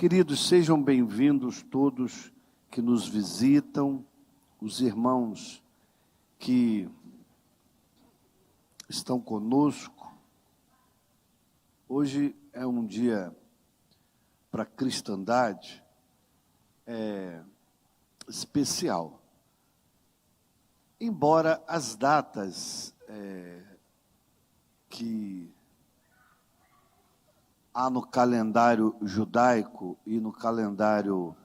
Queridos, sejam bem-vindos todos que nos visitam, os irmãos que estão conosco. Hoje é um dia para a cristandade especial. Embora as datas que há no calendário judaico e no calendário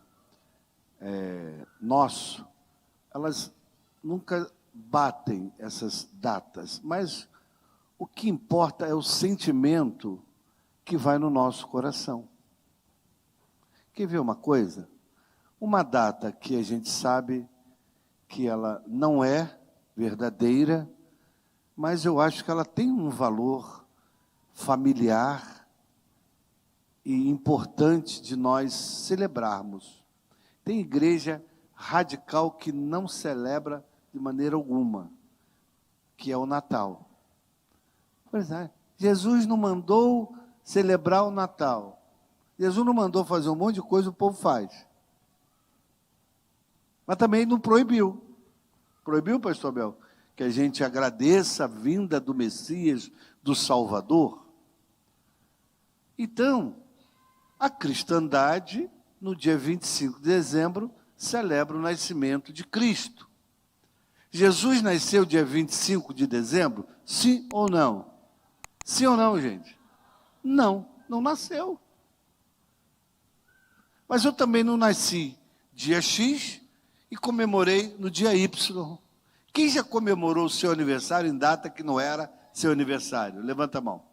nosso, elas nunca batem essas datas, mas o que importa é o sentimento que vai no nosso coração. Quer ver uma coisa? Uma data que a gente sabe que ela não é verdadeira, mas eu acho que ela tem um valor familiar e importante de nós celebrarmos. Tem igreja radical que não celebra de maneira alguma, que é o Natal. Pois é, Jesus não mandou celebrar o Natal. Jesus não mandou fazer um monte de coisa, o povo faz. Mas também não proibiu. Proibiu, pastor Abel, que a gente agradeça a vinda do Messias, do Salvador? Então, a cristandade, no dia 25 de dezembro, celebra o nascimento de Cristo. Jesus nasceu dia 25 de dezembro? Sim ou não? Sim ou não, gente? Não, não nasceu. Mas eu também não nasci dia X e comemorei no dia Y. Quem já comemorou o seu aniversário em data que não era seu aniversário? Levanta a mão.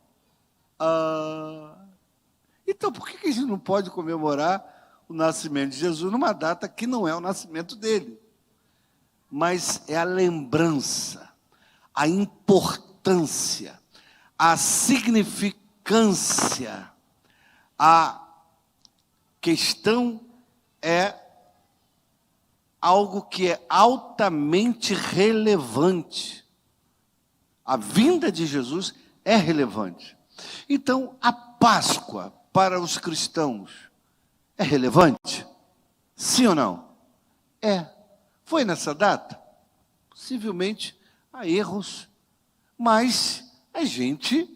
Então, por que a gente não pode comemorar o nascimento de Jesus numa data que não é o nascimento dele? Mas é a lembrança, a importância, a significância, a questão é algo que é altamente relevante. A vinda de Jesus é relevante. Então, a Páscoa para os cristãos é relevante? Sim ou não? É. Foi nessa data? Possivelmente há erros, mas a gente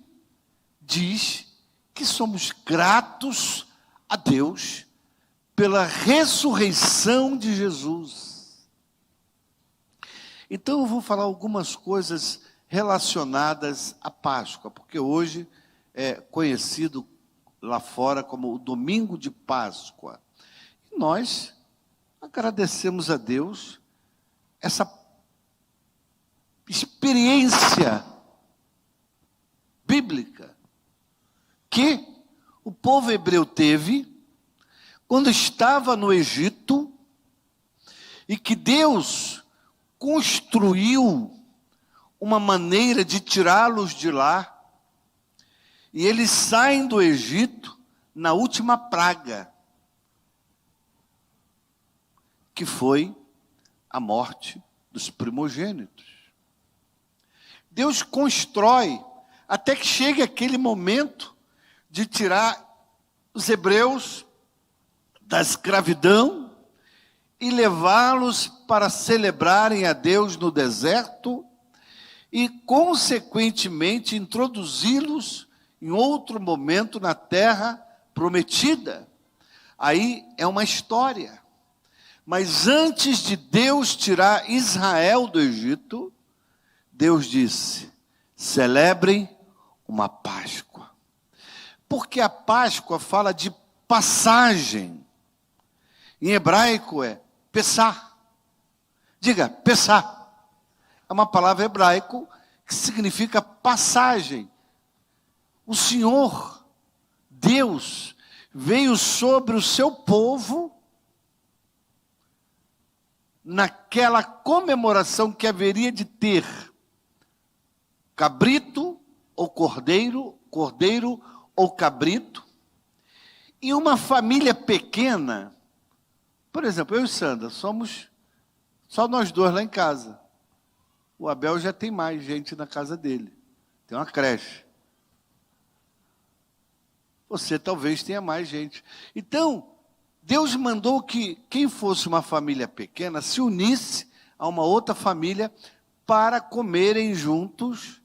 diz que somos gratos a Deus pela ressurreição de Jesus. Então eu vou falar algumas coisas relacionadas à Páscoa, porque hoje é conhecido lá fora como o Domingo de Páscoa. E nós agradecemos a Deus essa experiência bíblica que o povo hebreu teve quando estava no Egito e que Deus construiu uma maneira de tirá-los de lá. E eles saem do Egito na última praga, que foi a morte dos primogênitos. Deus constrói até que chegue aquele momento de tirar os hebreus da escravidão e levá-los para celebrarem a Deus no deserto e, consequentemente, introduzi-los em outro momento na terra prometida. Aí é uma história. Mas antes de Deus tirar Israel do Egito, Deus disse: celebrem uma Páscoa. Porque a Páscoa fala de passagem. Em hebraico é Pessah. Diga, Pessah. É uma palavra hebraico que significa passagem. O Senhor, Deus, veio sobre o seu povo naquela comemoração que haveria de ter cabrito ou cordeiro ou cabrito, e uma família pequena. Por exemplo, eu e Sandra somos só nós dois lá em casa. O Abel já tem mais gente na casa dele, tem uma creche. Você talvez tenha mais gente. Então, Deus mandou que quem fosse uma família pequena se unisse a uma outra família para comerem juntos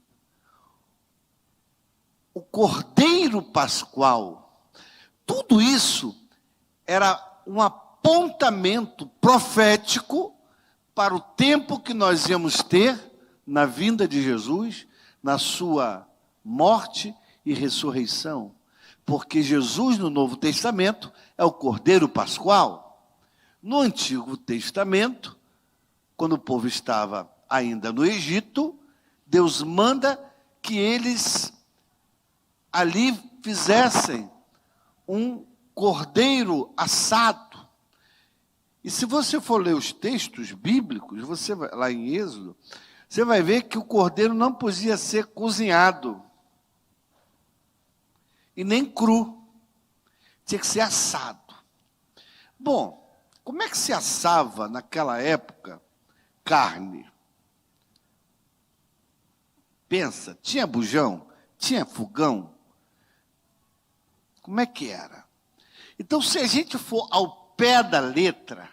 o Cordeiro Pascual. Tudo isso era um apontamento profético para o tempo que nós íamos ter na vinda de Jesus, na sua morte e ressurreição. Porque Jesus, no Novo Testamento, é o Cordeiro Pascual. No Antigo Testamento, quando o povo estava ainda no Egito, Deus manda que eles ali fizessem um cordeiro assado. E se você for ler os textos bíblicos, você vai, lá em Êxodo, você vai ver que o cordeiro não podia ser cozinhado. E nem cru. Tinha que ser assado. Bom, como é que se assava naquela época carne? Pensa, tinha bujão? Tinha fogão? Como é que era? Então, se a gente for ao pé da letra,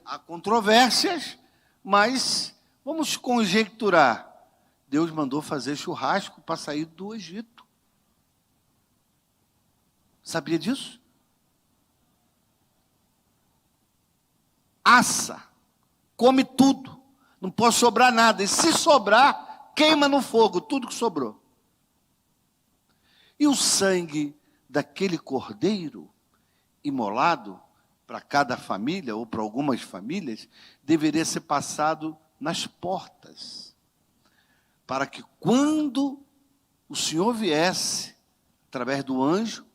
há controvérsias, mas vamos conjecturar. Deus mandou fazer churrasco para sair do Egito. Sabia disso? Assa, come tudo, não pode sobrar nada. E se sobrar, queima no fogo tudo que sobrou. E o sangue daquele cordeiro imolado para cada família, ou para algumas famílias, deveria ser passado nas portas, para que quando o Senhor viesse, através do anjo,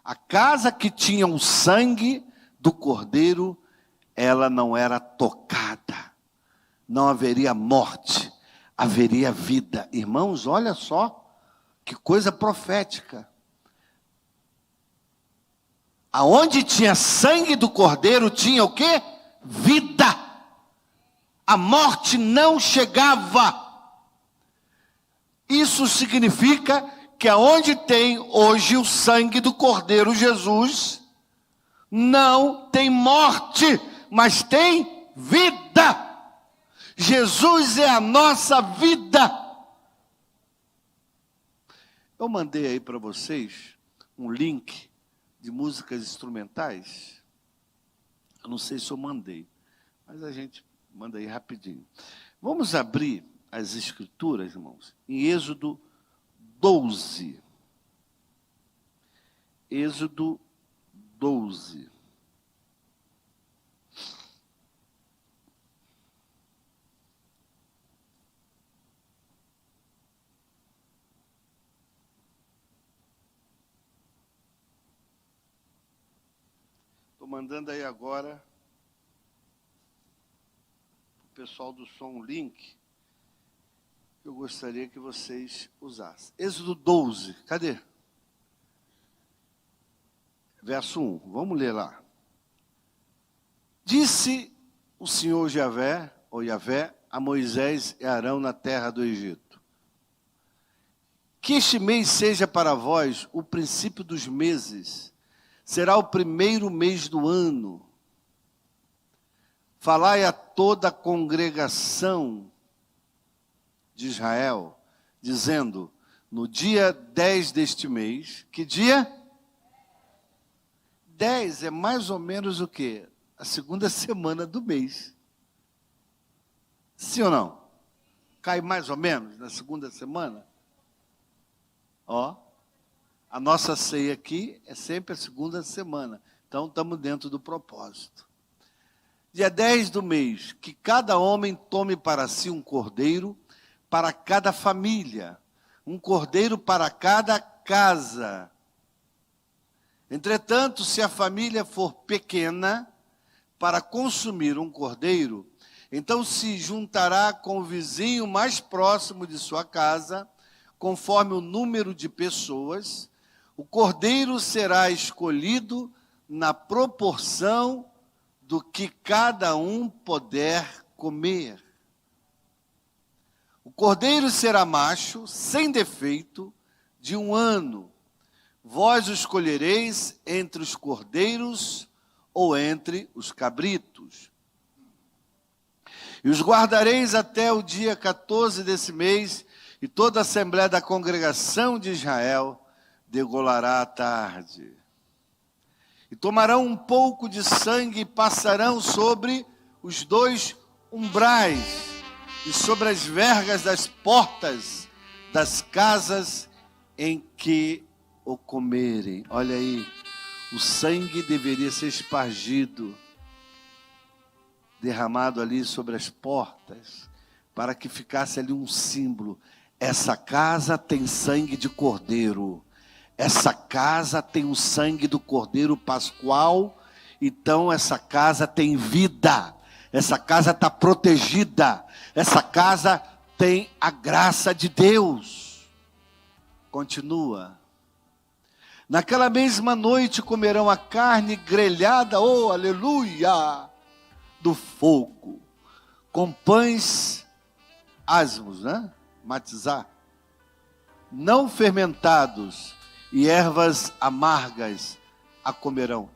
a casa que tinha o sangue do cordeiro, ela não era tocada, não haveria morte, haveria vida. Irmãos, olha só, que coisa profética. Aonde tinha sangue do cordeiro, tinha o quê? Vida. A morte não chegava. Isso significa que aonde tem hoje o sangue do Cordeiro Jesus, não tem morte, mas tem vida. Jesus é a nossa vida. Eu mandei aí para vocês um link de músicas instrumentais. Eu não sei se eu mandei, mas a gente manda aí rapidinho. Vamos abrir as escrituras, irmãos, em Êxodo 12. Êxodo 12. Estou mandando aí agora o pessoal do som um link que eu gostaria que vocês usassem. Êxodo 12, cadê? Verso 1, vamos ler lá. Disse o Senhor Javé, ou Javé, a Moisés e Arão na terra do Egito: que este mês seja para vós o princípio dos meses, será o primeiro mês do ano. Falai a toda a congregação de Israel, dizendo, no dia 10 deste mês, que dia? 10 é mais ou menos o quê? A segunda semana do mês. Sim ou não? Cai mais ou menos na segunda semana? Ó, a nossa ceia aqui é sempre a segunda semana. Então, estamos dentro do propósito. Dia 10 do mês, que cada homem tome para si um cordeiro, para cada família, um cordeiro para cada casa. Entretanto, se a família for pequena, para consumir um cordeiro, então se juntará com o vizinho mais próximo de sua casa, conforme o número de pessoas. O cordeiro será escolhido na proporção do que cada um puder comer. O cordeiro será macho, sem defeito, de 1 ano. Vós os escolhereis entre os cordeiros ou entre os cabritos. E os guardareis até o dia 14 desse mês, e toda a assembléia da congregação de Israel degolará à tarde. E tomarão um pouco de sangue e passarão sobre os 2 umbrais e sobre as vergas das portas das casas em que o comerem. Olha aí, o sangue deveria ser espargido, derramado ali sobre as portas, para que ficasse ali um símbolo. Essa casa tem sangue de cordeiro. Essa casa tem o sangue do cordeiro pascual. Então essa casa tem vida. Essa casa está protegida. Essa casa tem a graça de Deus. Continua. Naquela mesma noite comerão a carne grelhada, oh aleluia, do fogo, com pães asmos, né? Matizar, não fermentados, e ervas amargas a comerão.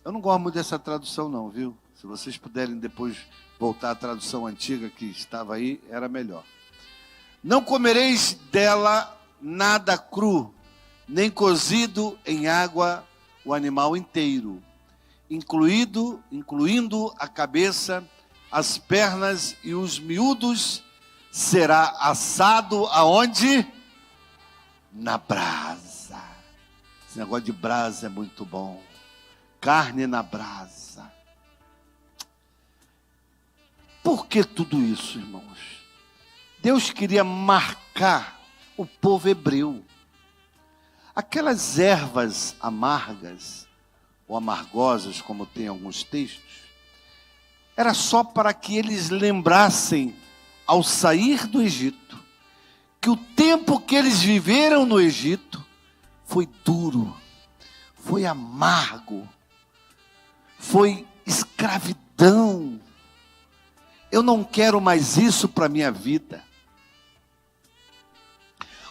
Eu não gosto muito dessa tradução não, viu? Se vocês puderem depois voltar à tradução antiga que estava aí, era melhor. Não comereis dela nada cru, nem cozido em água o animal inteiro, incluindo a cabeça, as pernas e os miúdos, será assado aonde? Na brasa. Esse negócio de brasa é muito bom. Carne na brasa. Por que tudo isso, irmãos? Deus queria marcar o povo hebreu. Aquelas ervas amargas, ou amargosas, como tem alguns textos, era só para que eles lembrassem, ao sair do Egito, que o tempo que eles viveram no Egito foi duro, foi amargo, foi escravidão. Eu não quero mais isso para a minha vida.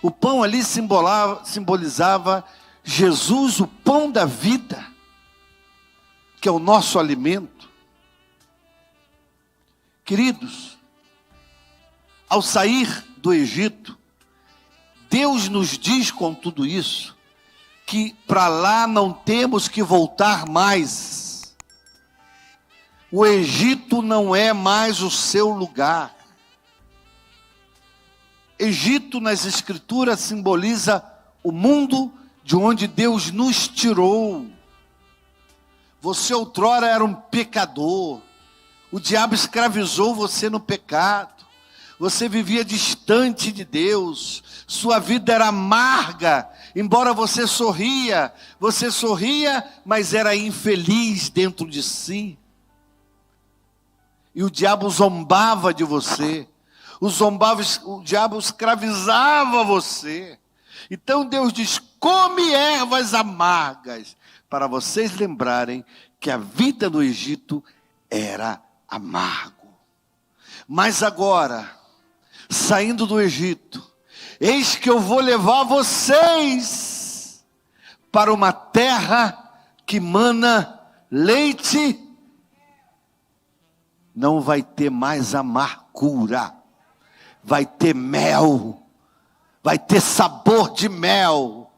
O pão ali simbolizava Jesus, o pão da vida, que é o nosso alimento. Queridos, ao sair do Egito, Deus nos diz com tudo isso, que para lá não temos que voltar mais. O Egito não é mais o seu lugar. Egito nas Escrituras simboliza o mundo de onde Deus nos tirou. Você outrora era um pecador. O diabo escravizou você no pecado. Você vivia distante de Deus. Sua vida era amarga. Embora você sorria, mas era infeliz dentro de si. E o diabo zombava de você. O diabo escravizava você. Então Deus diz: come ervas amargas, para vocês lembrarem que a vida no Egito era amargo. Mas agora, saindo do Egito, eis que eu vou levar vocês para uma terra que mana leite. Não vai ter mais amargura, vai ter mel, vai ter sabor de mel.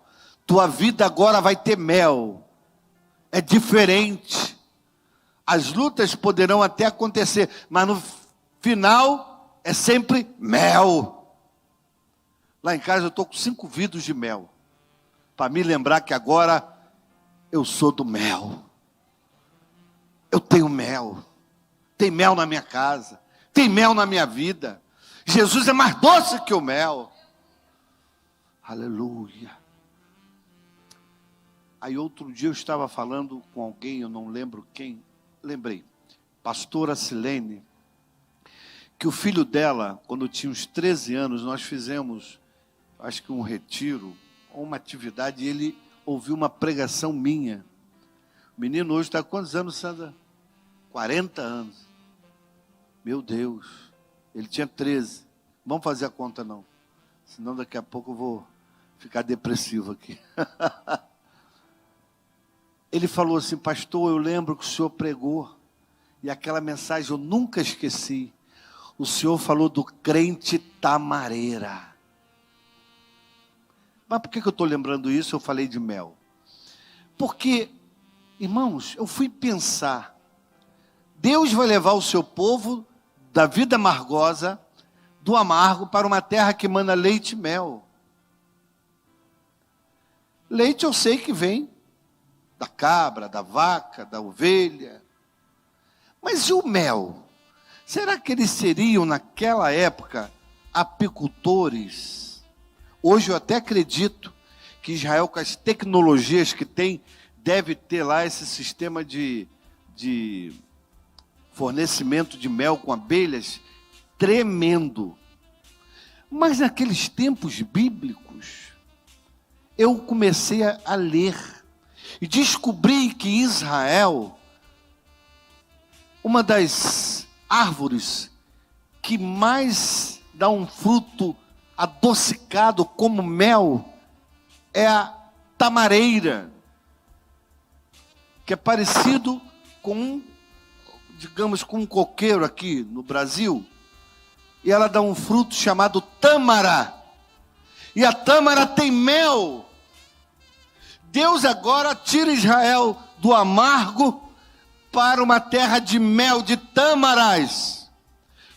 Tua vida agora vai ter mel. É diferente. As lutas poderão até acontecer, mas no final é sempre mel. Lá em casa eu estou com 5 vidros de mel, para me lembrar que agora eu sou do mel. Eu tenho mel. Tem mel na minha casa, tem mel na minha vida. Jesus é mais doce que o mel. Aleluia. Aí outro dia eu estava falando com alguém, eu não lembro quem, lembrei, pastora Silene, que o filho dela, quando tinha uns 13 anos, nós fizemos, acho que um retiro, ou uma atividade, e ele ouviu uma pregação minha. O menino hoje está com quantos anos, Sandra? 40 anos. Meu Deus, ele tinha 13. Vamos fazer a conta não, senão daqui a pouco eu vou ficar depressivo aqui. Ele falou assim: pastor, eu lembro que o senhor pregou, e aquela mensagem eu nunca esqueci. O senhor falou do crente tamareira. Mas por que eu estou lembrando isso? Eu falei de mel. Porque, irmãos, eu fui pensar, Deus vai levar o seu povo da vida amargosa, do amargo, para uma terra que manda leite e mel. Leite eu sei que vem da cabra, da vaca, da ovelha. Mas e o mel? Será que eles seriam, naquela época, apicultores? Hoje eu até acredito que Israel, com as tecnologias que tem, deve ter lá esse sistema de fornecimento de mel com abelhas tremendo. Mas naqueles tempos bíblicos, eu comecei a ler e descobri que em Israel, uma das árvores que mais dá um fruto adocicado como mel é a tamareira, que é parecido com, digamos, com um coqueiro aqui no Brasil, e ela dá um fruto chamado tâmara, e a tâmara tem mel. Deus agora tira Israel do amargo para uma terra de mel, de tâmaras.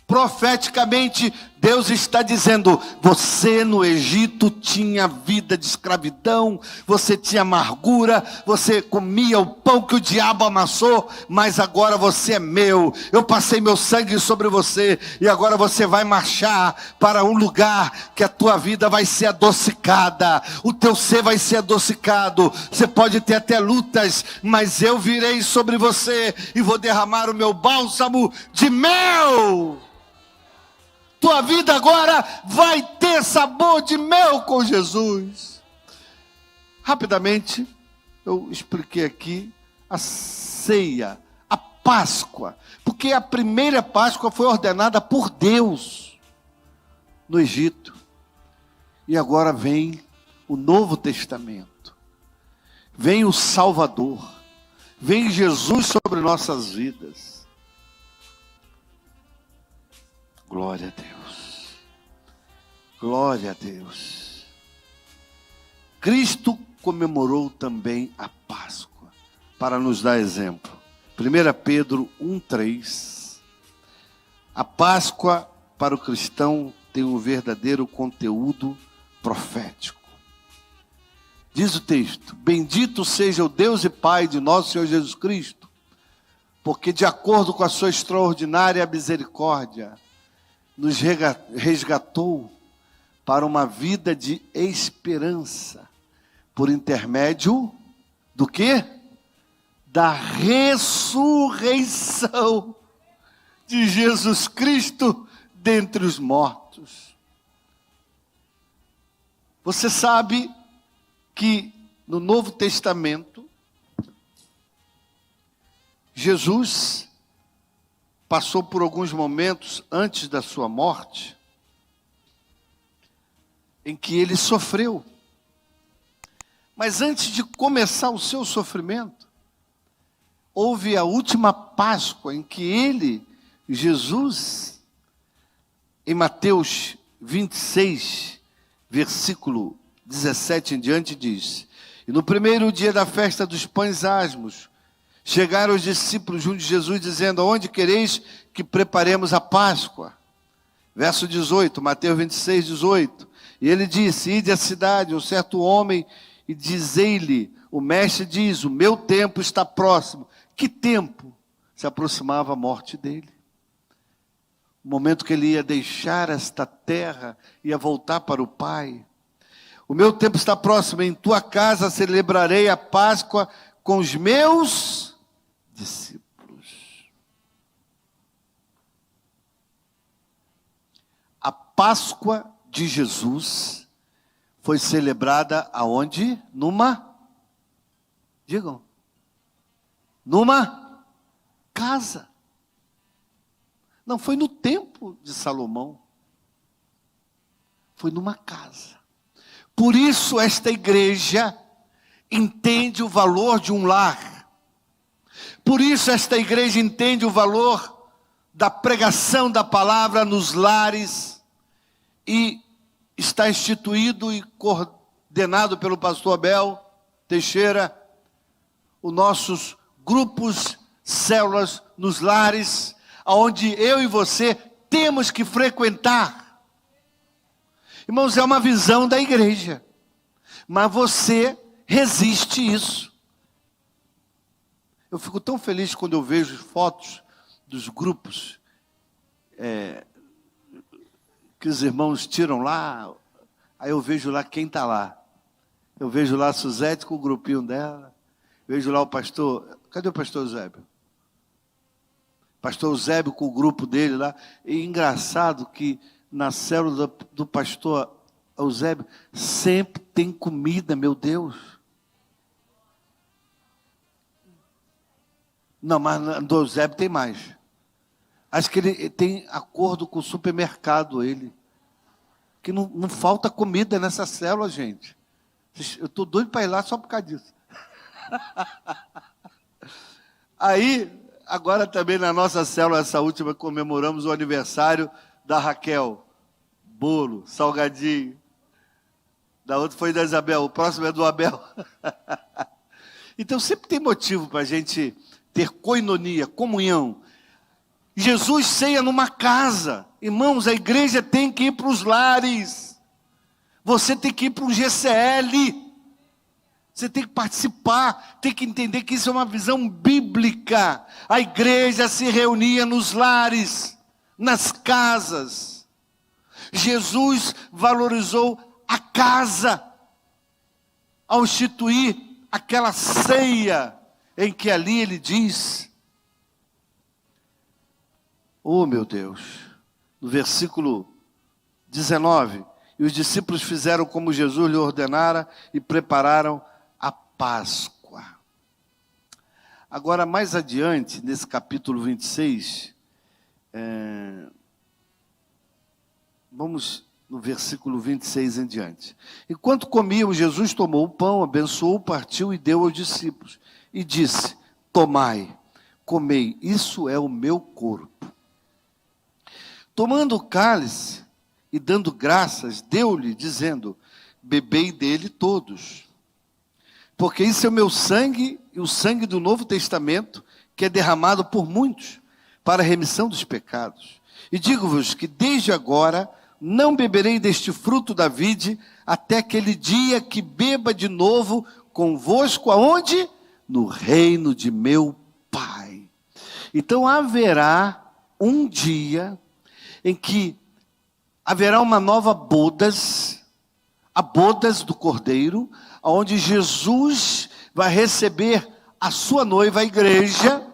Profeticamente, Deus está dizendo: você no Egito tinha vida de escravidão, você tinha amargura, você comia o pão que o diabo amassou, mas agora você é meu, eu passei meu sangue sobre você, e agora você vai marchar para um lugar que a tua vida vai ser adocicada, o teu ser vai ser adocicado, você pode ter até lutas, mas eu virei sobre você, e vou derramar o meu bálsamo de mel. Tua vida agora vai ter sabor de mel com Jesus. Rapidamente, eu expliquei aqui a ceia, a Páscoa, porque a primeira Páscoa foi ordenada por Deus no Egito. E agora vem o Novo Testamento, vem o Salvador, vem Jesus sobre nossas vidas. Glória a Deus, glória a Deus. Cristo comemorou também a Páscoa, para nos dar exemplo. 1 Pedro 1,3. A Páscoa para o cristão tem um verdadeiro conteúdo profético. Diz o texto: bendito seja o Deus e Pai de nosso Senhor Jesus Cristo, porque de acordo com a sua extraordinária misericórdia, nos resgatou para uma vida de esperança, por intermédio do quê? Da ressurreição de Jesus Cristo dentre os mortos. Você sabe que no Novo Testamento, Jesus passou por alguns momentos antes da sua morte, em que ele sofreu. Mas antes de começar o seu sofrimento, houve a última Páscoa em que ele, Jesus, em Mateus 26, versículo 17 em diante, diz: e no primeiro dia da festa dos pães asmos, chegaram os discípulos junto de Jesus, dizendo: aonde quereis que preparemos a Páscoa? Verso 18, Mateus 26, 18. E ele disse: ide à cidade, um certo homem, e dizei-lhe: o mestre diz, o meu tempo está próximo. Que tempo? Se aproximava a morte dele. O momento que ele ia deixar esta terra, ia voltar para o Pai. O meu tempo está próximo, em tua casa celebrarei a Páscoa com os meus discípulos. A Páscoa de Jesus foi celebrada aonde? Digam, numa casa. Não foi no templo de Salomão, foi numa casa. Por isso esta igreja entende o valor de um lar. Por isso esta igreja entende o valor da pregação da palavra nos lares e está instituído e coordenado pelo pastor Abel Teixeira os nossos grupos, células nos lares, onde eu e você temos que frequentar. Irmãos, é uma visão da igreja, mas você resiste isso. Eu fico tão feliz quando eu vejo fotos dos grupos que os irmãos tiram lá, aí eu vejo lá quem está lá. Eu vejo lá a Suzete com o grupinho dela, vejo lá o pastor, cadê o pastor Eusébio? Pastor Eusébio com o grupo dele lá. E engraçado que na célula do pastor Eusébio sempre tem comida, meu Deus. Não, mas do Eusébio tem mais. Acho que ele tem acordo com o supermercado, ele. Que não falta comida nessa célula, gente. Eu estou doido para ir lá só por causa disso. Aí, agora também na nossa célula, essa última, comemoramos o aniversário da Raquel. Bolo, salgadinho. Da outra foi da Isabel, o próximo é do Abel. Então sempre tem motivo para a gente ter koinonia, comunhão. Jesus ceia numa casa. Irmãos, a igreja tem que ir para os lares. Você tem que ir para um GCL. Você tem que participar, tem que entender que isso é uma visão bíblica. A igreja se reunia nos lares, nas casas. Jesus valorizou a casa ao instituir aquela ceia em que ali ele diz, oh meu Deus, no versículo 19, e os discípulos fizeram como Jesus lhe ordenara e prepararam a Páscoa. Agora, mais adiante, nesse capítulo 26, vamos no versículo 26 em diante. Enquanto comiam, Jesus tomou o pão, abençoou, partiu e deu aos discípulos. E disse, tomai, comei, isso é o meu corpo. Tomando o cálice e dando graças, deu-lhe, dizendo, bebei dele todos. Porque isso é o meu sangue e o sangue do Novo Testamento, que é derramado por muitos, para a remissão dos pecados. E digo-vos que desde agora não beberei deste fruto da vide, até aquele dia que beba de novo convosco, aonde? No reino de meu Pai. Então haverá um dia em que haverá uma nova bodas, a bodas do Cordeiro, onde Jesus vai receber a sua noiva, a igreja,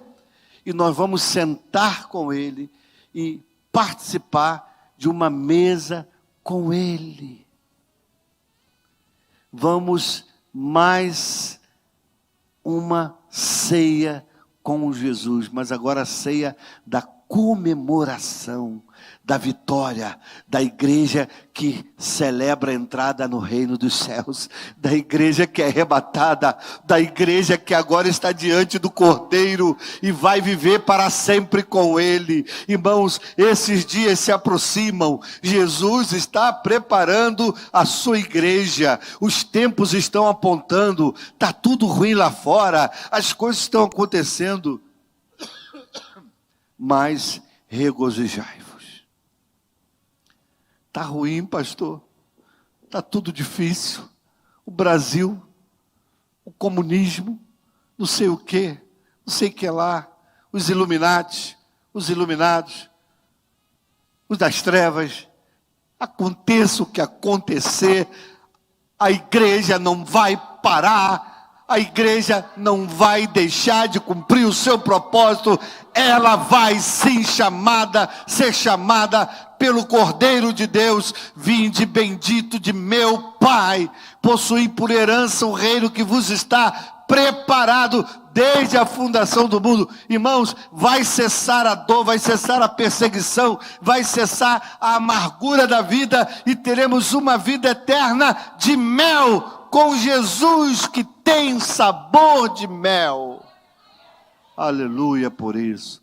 e nós vamos sentar com ele e participar de uma mesa com ele. Vamos mais uma ceia com Jesus, mas agora a ceia da comemoração, da vitória, da igreja que celebra a entrada no reino dos céus, da igreja que é arrebatada, da igreja que agora está diante do Cordeiro e vai viver para sempre com ele. Irmãos, esses dias se aproximam, Jesus está preparando a sua igreja, os tempos estão apontando, está tudo ruim lá fora, as coisas estão acontecendo, mas regozijai-vos. Está ruim, pastor. Está tudo difícil. O Brasil, o comunismo, não sei o quê, não sei o que lá, os Illuminati, os iluminados, os das trevas. Aconteça o que acontecer, a igreja não vai parar, a igreja não vai deixar de cumprir o seu propósito, ela vai sim ser chamada pelo Cordeiro de Deus, vinde bendito de meu Pai, possuí por herança o reino que vos está preparado desde a fundação do mundo. Irmãos, vai cessar a dor, vai cessar a perseguição, vai cessar a amargura da vida e teremos uma vida eterna de mel com Jesus, que tem sabor de mel. Aleluia por isso.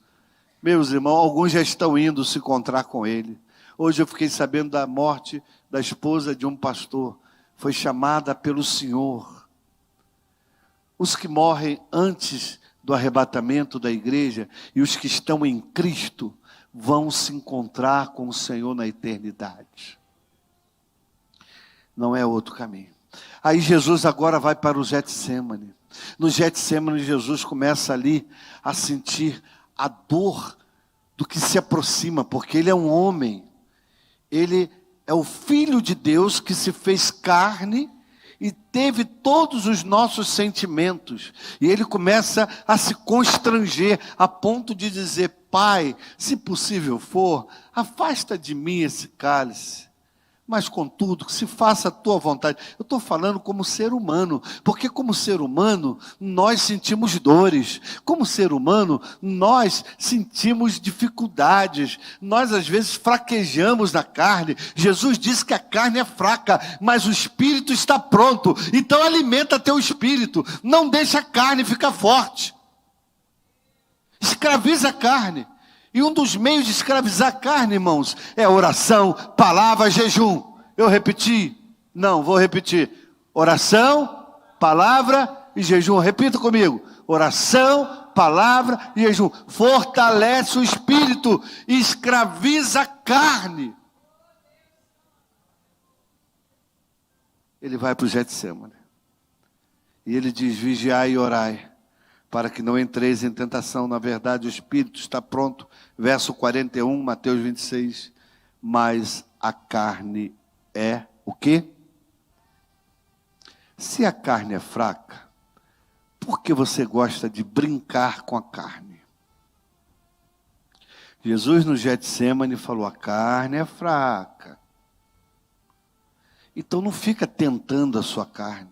Meus irmãos, alguns já estão indo se encontrar com ele. Hoje eu fiquei sabendo da morte da esposa de um pastor. Foi chamada pelo Senhor. Os que morrem antes do arrebatamento da igreja e os que estão em Cristo vão se encontrar com o Senhor na eternidade. Não é outro caminho. Aí Jesus agora vai para o Getsêmani. No Getsêmani, Jesus começa ali a sentir a dor do que se aproxima, porque ele é um homem. Ele é o Filho de Deus que se fez carne e teve todos os nossos sentimentos. E ele começa a se constranger a ponto de dizer: Pai, se possível for, afasta de mim esse cálice. Mas contudo, que se faça a tua vontade. Eu estou falando como ser humano, porque como ser humano, nós sentimos dores. Como ser humano, nós sentimos dificuldades. Nós às vezes fraquejamos na carne. Jesus disse que a carne é fraca, mas o espírito está pronto. Então alimenta teu espírito. Não deixa a carne ficar forte. Escraviza a carne. E um dos meios de escravizar a carne, irmãos, é oração, palavra, jejum. Eu repeti? Não, vou repetir. Oração, palavra e jejum. Repita comigo. Oração, palavra e jejum. Fortalece o espírito e escraviza a carne. Ele vai para o Getsêmani. E ele diz: vigiai e orai, para que não entreis em tentação. Na verdade, o espírito está pronto. Verso 41, Mateus 26. Mas a carne é o quê? Se a carne é fraca, por que você gosta de brincar com a carne? Jesus no Getsêmani falou: a carne é fraca. Então não fica tentando a sua carne.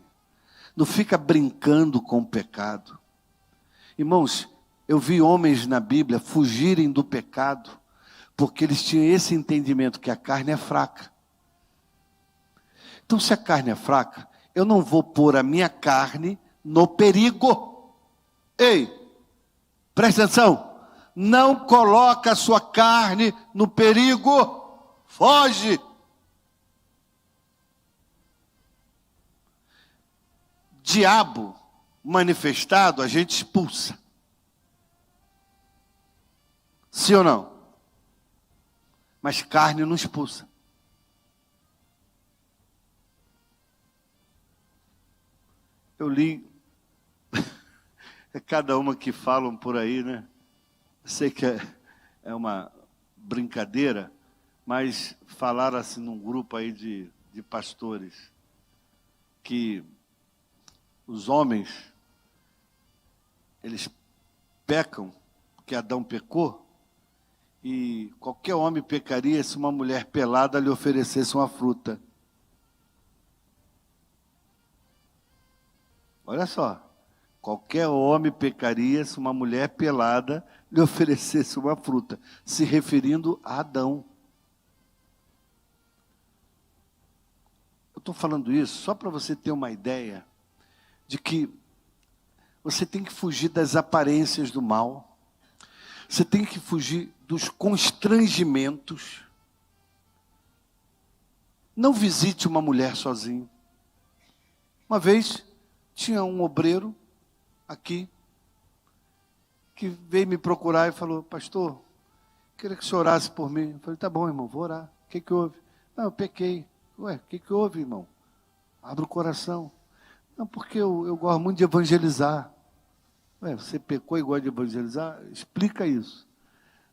Não fica brincando com o pecado. Irmãos, eu vi homens na Bíblia fugirem do pecado, porque eles tinham esse entendimento que a carne é fraca. Então, se a carne é fraca, eu não vou pôr a minha carne no perigo. Ei, presta atenção. Não coloca a sua carne no perigo. Foge. Diabo manifestado, a gente expulsa. Sim ou não? Mas carne não expulsa. Eu li, é cada uma que falam por aí, né? Sei que é uma brincadeira, mas falaram assim num grupo aí de pastores, que os homens, eles pecam, porque Adão pecou, e qualquer homem pecaria se uma mulher pelada lhe oferecesse uma fruta. Olha só, qualquer homem pecaria se uma mulher pelada lhe oferecesse uma fruta, se referindo a Adão. Eu estou falando isso só para você ter uma ideia de que você tem que fugir das aparências do mal, você tem que fugir dos constrangimentos. Não visite uma mulher sozinho. Uma vez tinha um obreiro aqui que veio me procurar e falou: pastor, queria que o senhor orasse por mim. Eu falei: tá bom, irmão, vou orar. O que houve? Não, eu pequei. Ué, o que houve, irmão? Abre o coração. Não, porque eu gosto muito de evangelizar. Ué, você pecou e gosta de evangelizar? Explica isso.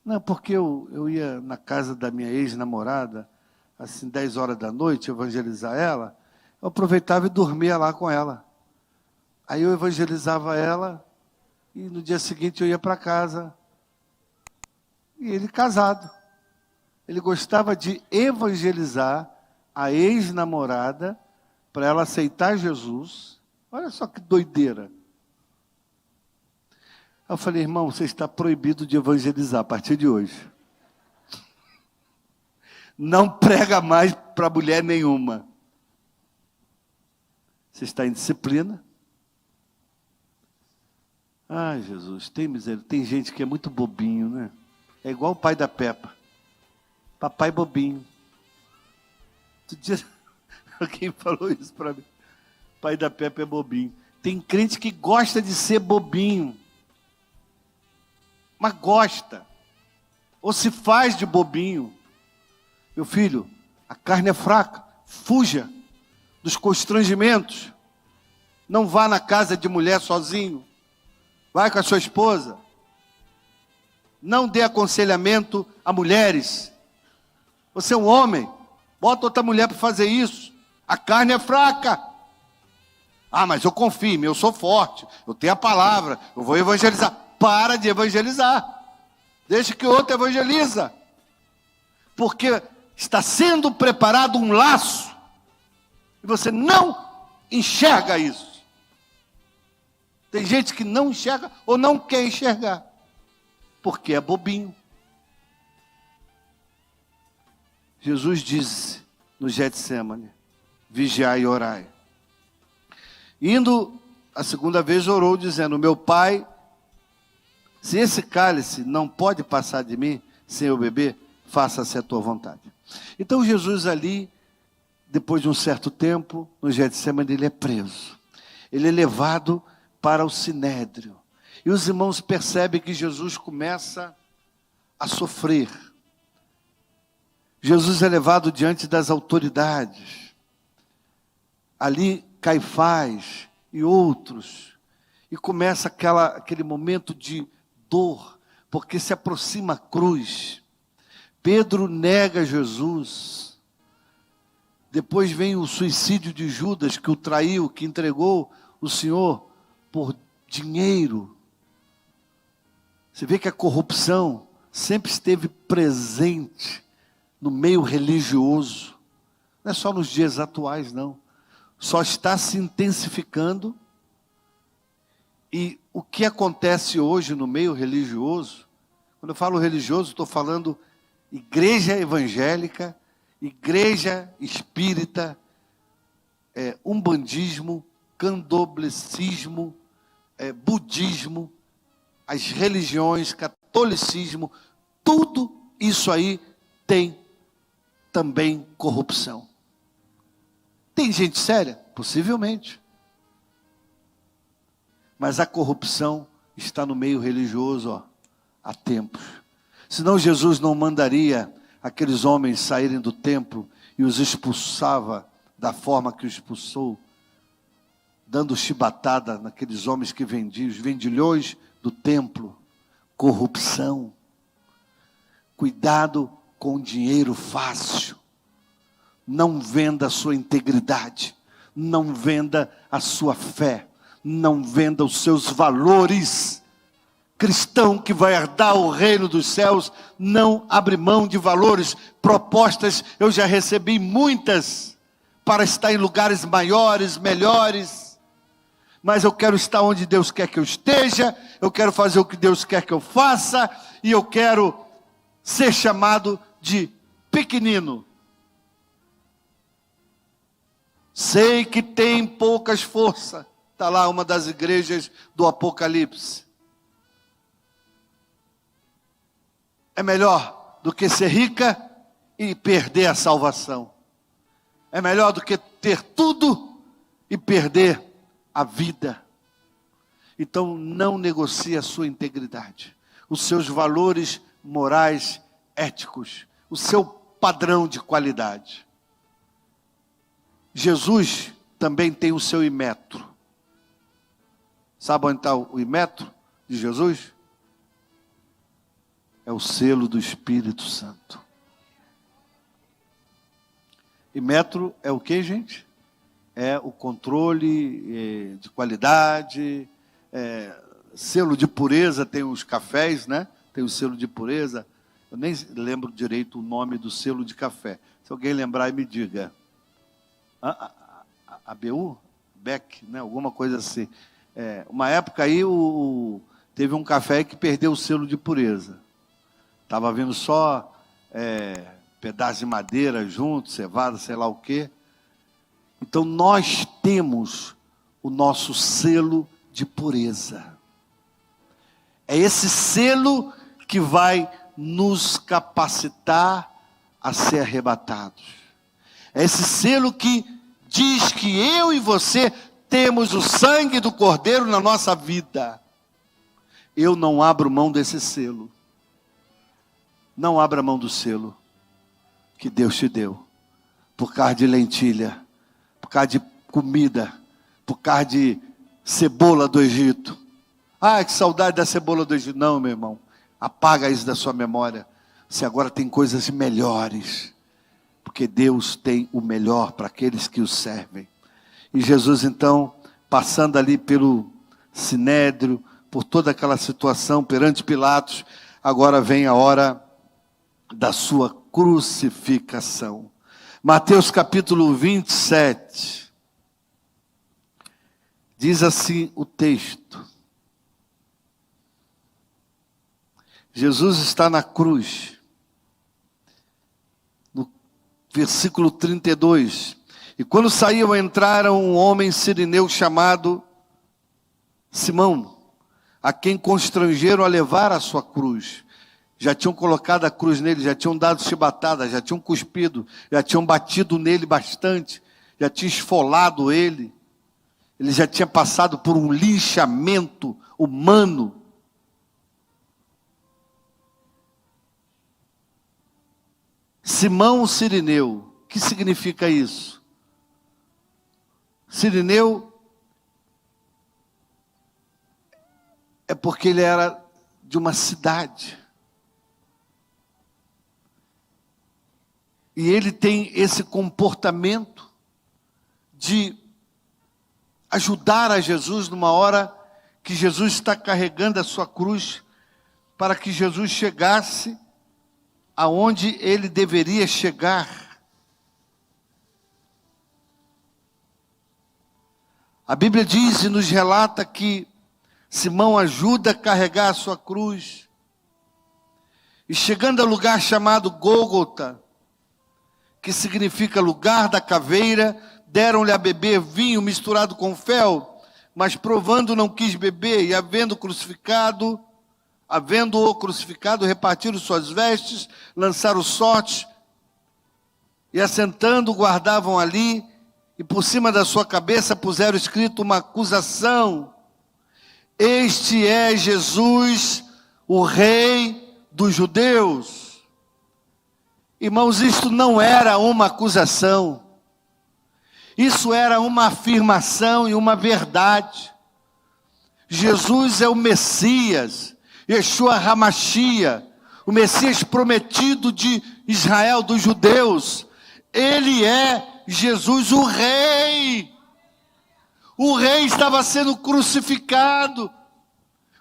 Não, porque eu ia na casa da minha ex-namorada, assim, 10 horas da noite, evangelizar ela. Eu aproveitava e dormia lá com ela. Aí eu evangelizava ela e no dia seguinte eu ia para casa. E ele casado. Ele gostava de evangelizar a ex-namorada para ela aceitar Jesus. Olha só que doideira. Eu falei, irmão, você está proibido de evangelizar a partir de hoje. Não prega mais para mulher nenhuma. Você está em disciplina. Ai, Jesus, tem miséria. Tem gente que é muito bobinho, né? É igual o pai da Peppa. Papai bobinho. Outro dia, alguém falou isso para mim. Pai da Peppa é bobinho. Tem crente que gosta de ser bobinho. Mas gosta. Ou se faz de bobinho. Meu filho, a carne é fraca. Fuja dos constrangimentos. Não vá na casa de mulher sozinho. Vai com a sua esposa. Não dê aconselhamento a mulheres. Você é um homem. Bota outra mulher para fazer isso. A carne é fraca. Ah, mas eu confio, eu sou forte. Eu tenho a palavra. Eu vou evangelizar. Para de evangelizar. Deixa que o outro evangeliza. Porque está sendo preparado um laço. E você não enxerga isso. Tem gente que não enxerga ou não quer enxergar. Porque é bobinho. Jesus disse no Getsemane, vigiai e orai. Indo, a segunda vez orou dizendo, meu Pai, se esse cálice não pode passar de mim sem eu beber, faça-se a tua vontade. Então Jesus ali, depois de um certo tempo, no Getsemane, ele é preso. Ele é levado para o Sinédrio. E os irmãos percebem que Jesus começa a sofrer. Jesus é levado diante das autoridades. Ali Caifás e outros. E começa aquele momento de dor, porque se aproxima a cruz. Pedro nega Jesus. Depois vem o suicídio de Judas, que o traiu, que entregou o Senhor por dinheiro. Você vê que a corrupção sempre esteve presente no meio religioso. Não é só nos dias atuais, não. Só está se intensificando. E o que acontece hoje no meio religioso, quando eu falo religioso, estou falando igreja evangélica, igreja espírita, umbandismo, candomblecismo, budismo, as religiões, catolicismo, tudo isso aí tem também corrupção. Tem gente séria? Possivelmente. Mas a corrupção está no meio religioso, há tempos. Senão Jesus não mandaria aqueles homens saírem do templo e os expulsava da forma que os expulsou, dando chibatada naqueles homens que vendiam, os vendilhões do templo. Corrupção. Cuidado com dinheiro fácil. Não venda a sua integridade. Não venda a sua fé. Não venda os seus valores. Cristão que vai herdar o reino dos céus, não abre mão de valores. Propostas, eu já recebi muitas, para estar em lugares maiores, melhores. Mas eu quero estar onde Deus quer que eu esteja, eu quero fazer o que Deus quer que eu faça, e eu quero ser chamado de pequenino. Sei que tem poucas forças. Está lá uma das igrejas do Apocalipse. É melhor do que ser rica e perder a salvação. É melhor do que ter tudo e perder a vida. Então não negocie a sua integridade, os seus valores morais, éticos, o seu padrão de qualidade. Jesus também tem o seu imetro. Sabe onde está o imetro de Jesus? É o selo do Espírito Santo. Imetro é o que, gente? É o controle de qualidade, selo de pureza, tem os cafés, né? Tem o selo de pureza. Eu nem lembro direito o nome do selo de café. Se alguém lembrar, me diga. ABU? Beck, né? Alguma coisa assim. Uma época aí Teve um café que perdeu o selo de pureza. Estava vindo só pedaço de madeira junto, cevada, sei lá o quê. Então nós temos o nosso selo de pureza. É esse selo que vai nos capacitar a ser arrebatados. É esse selo que diz que eu e você temos o sangue do Cordeiro na nossa vida. Eu não abro mão desse selo. Não abra mão do selo que Deus te deu. Por causa de lentilha, por causa de comida, por causa de cebola do Egito. Ah, que saudade da cebola do Egito. Não, meu irmão, apaga isso da sua memória. Você agora tem coisas melhores. Porque Deus tem o melhor para aqueles que o servem. E Jesus então, passando ali pelo Sinédrio, por toda aquela situação perante Pilatos, agora vem a hora da sua crucificação. Mateus capítulo 27, diz assim o texto. Jesus está na cruz, no versículo 32. E quando saíam, entraram um homem sirineu chamado Simão, a quem constrangeram a levar a sua cruz. Já tinham colocado a cruz nele, já tinham dado chibatada, já tinham cuspido, já tinham batido nele bastante, já tinham esfolado ele. Ele já tinha passado por um linchamento humano. Simão Sirineu, o que significa isso? Sirineu é porque ele era de uma cidade. E ele tem esse comportamento de ajudar a Jesus numa hora que Jesus está carregando a sua cruz, para que Jesus chegasse aonde ele deveria chegar. A Bíblia diz e nos relata que Simão ajuda a carregar a sua cruz. E chegando ao lugar chamado Gólgota, que significa lugar da caveira, deram-lhe a beber vinho misturado com fel, mas provando não quis beber, e havendo-o crucificado, repartiram suas vestes, lançaram sortes, e assentando guardavam ali, e por cima da sua cabeça puseram escrito uma acusação: este é Jesus, o Rei dos Judeus. Irmãos, isto não era uma acusação, isso era uma afirmação e uma verdade. Jesus é o Messias, Yeshua HaMashiach, o Messias prometido de Israel, dos judeus. Ele é Jesus, o Rei. O Rei estava sendo crucificado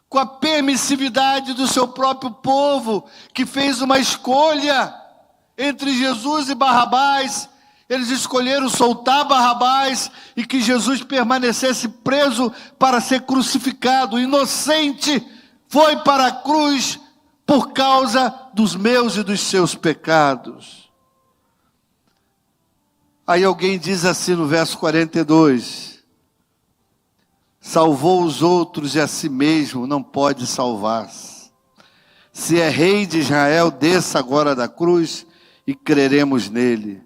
com a permissividade do seu próprio povo, que fez uma escolha entre Jesus e Barrabás. Eles escolheram soltar Barrabás e que Jesus permanecesse preso para ser crucificado. Inocente, foi para a cruz por causa dos meus e dos seus pecados. Aí alguém diz assim no verso 42, salvou os outros e a si mesmo não pode salvar-se. Se é rei de Israel, desça agora da cruz e creremos nele.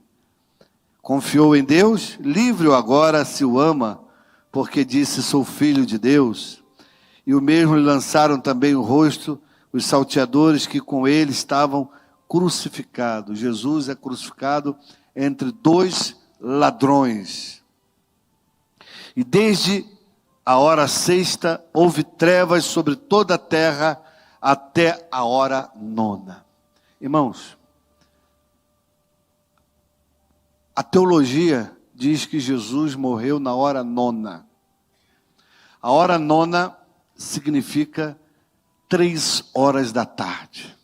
Confiou em Deus? Livre-o agora se o ama, porque disse, sou filho de Deus. E o mesmo lhe lançaram também o rosto os salteadores que com ele estavam crucificados. Jesus é crucificado entre dois ladrões. E desde a hora sexta houve trevas sobre toda a terra até a hora nona. Irmãos, a teologia diz que Jesus morreu na hora nona. A hora nona significa 3 horas da tarde.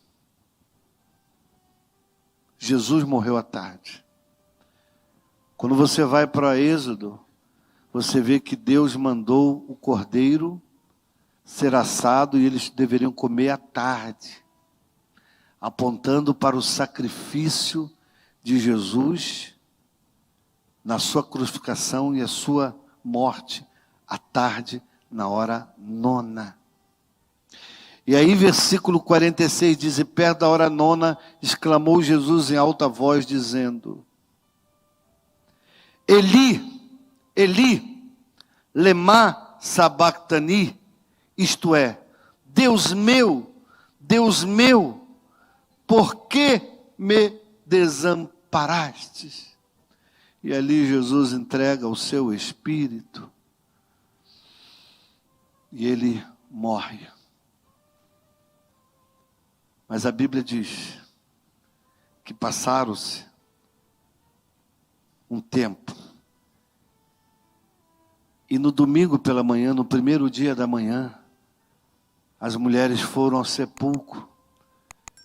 Jesus morreu à tarde. Quando você vai para Êxodo, você vê que Deus mandou o cordeiro ser assado e eles deveriam comer à tarde, apontando para o sacrifício de Jesus na sua crucificação e a sua morte à tarde, na hora nona. E aí, versículo 46 diz: e perto da hora nona, exclamou Jesus em alta voz, dizendo: Eli, Eli, lema sabactani, isto é, Deus meu, por que me desamparastes? E ali Jesus entrega o seu espírito e ele morre. Mas a Bíblia diz que passaram-se um tempo. E no domingo pela manhã, no primeiro dia da manhã, as mulheres foram ao sepulcro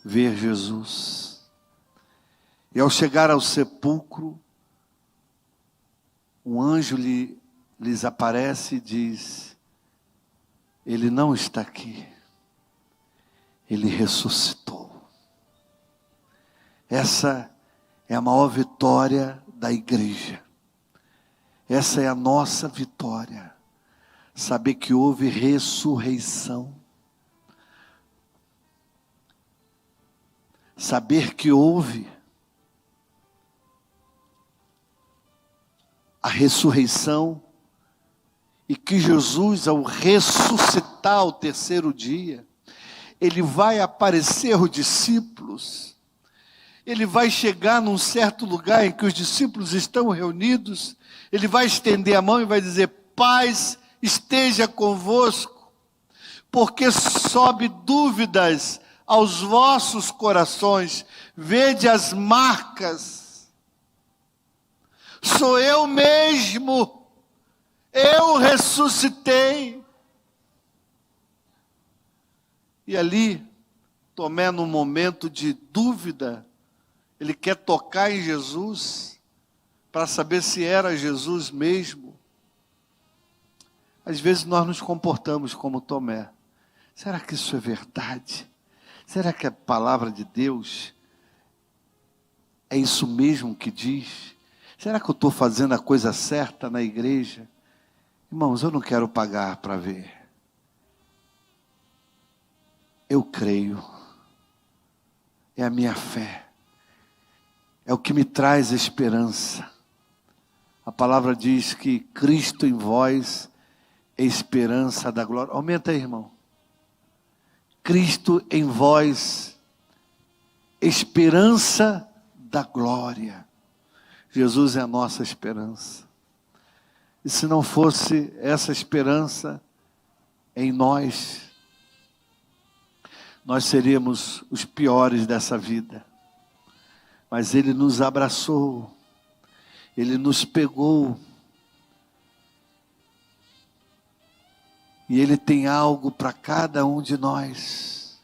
ver Jesus. E ao chegar ao sepulcro, um anjo lhes aparece e diz: ele não está aqui, ele ressuscitou. Essa é a maior vitória da igreja. Essa é a nossa vitória. Saber que houve ressurreição. Saber que houve a ressurreição e que Jesus, ao ressuscitar ao terceiro dia, ele vai aparecer aos discípulos. Ele vai chegar num certo lugar em que os discípulos estão reunidos. Ele vai estender a mão e vai dizer: paz esteja convosco, porque sobe dúvidas aos vossos corações. Vede as marcas. Sou eu mesmo. Eu ressuscitei. E ali, Tomé, num momento de dúvida, ele quer tocar em Jesus, para saber se era Jesus mesmo. Às vezes nós nos comportamos como Tomé. Será que isso é verdade? Será que a palavra de Deus é isso mesmo que diz? Será que eu estou fazendo a coisa certa na igreja? Irmãos, eu não quero pagar para ver. Eu creio. É a minha fé. É o que me traz esperança. A palavra diz que Cristo em vós é esperança da glória. Aumenta aí, irmão. Cristo em vós, esperança da glória. Jesus é a nossa esperança. E se não fosse essa esperança em nós, nós seríamos os piores dessa vida. Mas Ele nos abraçou, Ele nos pegou, e Ele tem algo para cada um de nós.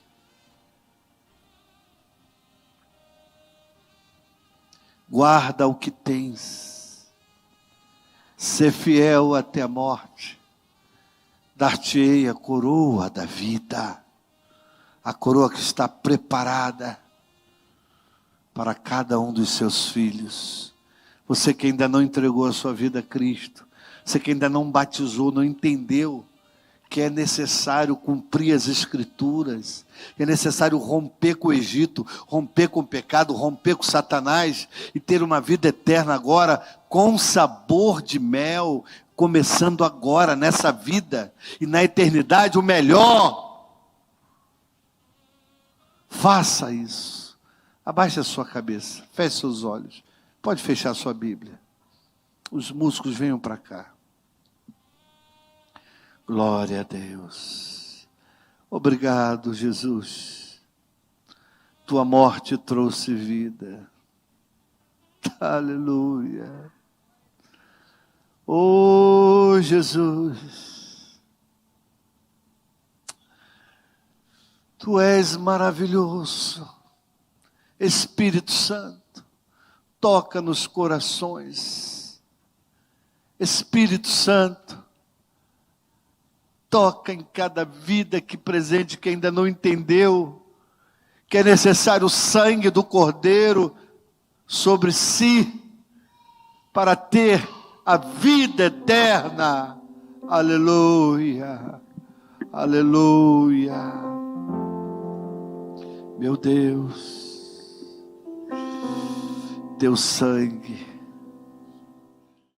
Guarda o que tens, ser fiel até a morte, dar-te-ei a coroa da vida, a coroa que está preparada para cada um dos seus filhos. Você que ainda não entregou a sua vida a Cristo, você que ainda não batizou, não entendeu que é necessário cumprir as Escrituras, que é necessário romper com o Egito, romper com o pecado, romper com Satanás e ter uma vida eterna agora com sabor de mel, começando agora nessa vida e na eternidade o melhor. Faça isso. Abaixe a sua cabeça, feche seus olhos. Pode fechar a sua Bíblia. Os músicos venham para cá. Glória a Deus. Obrigado, Jesus. Tua morte trouxe vida. Aleluia. Oh, Jesus. Tu és maravilhoso. Espírito Santo, toca nos corações. Espírito Santo, Toca em cada vida aqui presente que ainda não entendeu que é necessário o sangue do Cordeiro sobre si para ter a vida eterna. Aleluia, aleluia. Meu Deus, teu sangue